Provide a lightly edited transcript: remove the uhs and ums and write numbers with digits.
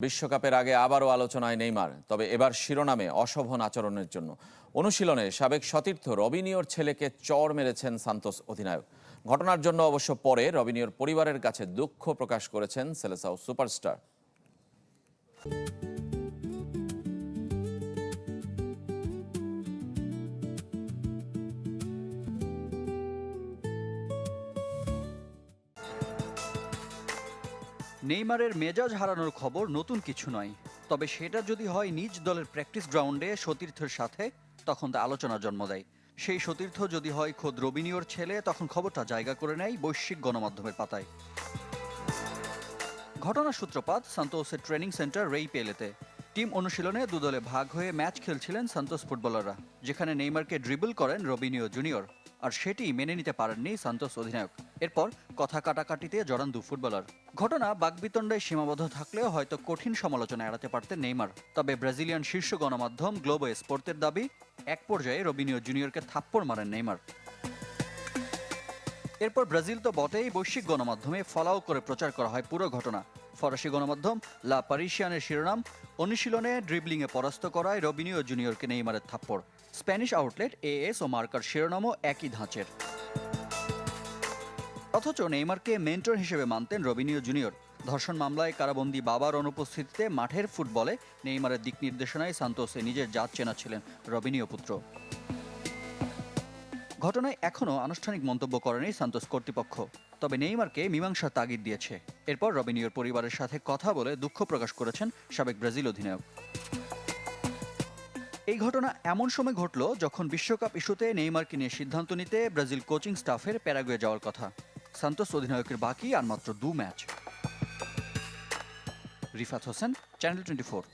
বিশ্বকাপের আগে আবারও আলোচনায় নেইমার, তবে এবার শিরোনামে অশোভন আচরণের জন্য। অনুশীলনে সাবেক সতীর্থ রবিনিয়োর ছেলেকে চড় মেরেছেন সান্তোস অধিনায়ক। ঘটনার জন্য অবশ্য পরে রবিনিয়োর পরিবারের কাছে দুঃখ প্রকাশ করেছেন সেলেসাও সুপারস্টার। নেইমারের মেজাজ হারানোর খবর নতুন কিছু নয়, তবে সেটা যদি হয় নিজ দলের প্র্যাকটিস গ্রাউন্ডে সতীর্থের সাথে, তখন তা আলোচনার জন্ম দেয়। সেই সতীর্থ যদি হয় খোদ রবিনিয়োর ছেলে, তখন খবরটা জায়গা করে নেয় বৈশ্বিক গণমাধ্যমের পাতায়। ঘটনার সূত্রপাত সান্তোসের ট্রেনিং সেন্টার রেই পেলেতে। টিম অনুশীলনে দুদলে ভাগ হয়ে ম্যাচ খেলছিলেন সান্তোস ফুটবলাররা, যেখানে নেইমারকে ড্রিবল করেন রবিনিয়ো জুনিয়র, আর সেটি মেনে নিতে পারেননি সান্তোস অধিনায়ক। এরপর কথা কাটাকাটিতে জড়ান দু ফুটবলার। ঘটনা বাকবিতণ্ডায় সীমাবদ্ধ থাকলেও হয়তো কঠিন সমালোচনা এড়াতে পারতেন নেইমার। তবে ব্রাজিলিয়ান শীর্ষ গণমাধ্যম গ্লোবো স্পোর্তের দাবি, এক পর্যায়ে রবিনিয়ো জুনিয়রকে থাপ্পড় মারেন নেইমার। এরপর ব্রাজিল তো বটেই, বৈশ্বিক গণমাধ্যমে ফলাও করে প্রচার করা হয় পুরো ঘটনা। ফরাসি গণমাধ্যম লা পারিসিয়ানের শিরোনাম, অনুশীলনে ড্রিবলিংয়ে পরাস্ত করায় রবিনিয়ো জুনিয়রকে নেইমারের থাপ্পড়। স্প্যানিশ আউটলেট এএস ও মার্কার শিরোনামও একই ধাঁচের। অথচ নেইমারকে মেন্টর হিসেবে মানতেন রবিনিয়ো জুনিয়র। ধর্ষণ মামলায় কারাবন্দী বাবার অনুপস্থিতিতে মাঠের ফুটবলে নেইমারের দিক নির্দেশনায় সান্তোসে নিজের জাত চেনা ছিলেন রবিনিয়ো পুত্র। ঘটনায় এখনও আনুষ্ঠানিক মন্তব্য করেনি সান্তোস কর্তৃপক্ষ, তবে নেইমারকে মীমাংসার তাগিদ দিয়েছে। এরপর রবিনিয়োর পরিবারের সাথে কথা বলে দুঃখ প্রকাশ করেছেন সাবেক ব্রাজিল অধিনায়ক। এই ঘটনা এমন সময় ঘটল যখন বিশ্বকাপ ইস্যুতে নেইমারকে নিয়ে সিদ্ধান্ত নিতে ব্রাজিল কোচিং স্টাফের প্যারাগুয়ে যাওয়ার কথা। সান্তোস অধিনায়কের বাকি আর মাত্র 2 ম্যাচ। রিফাত হোসেন, চ্যানেল 24।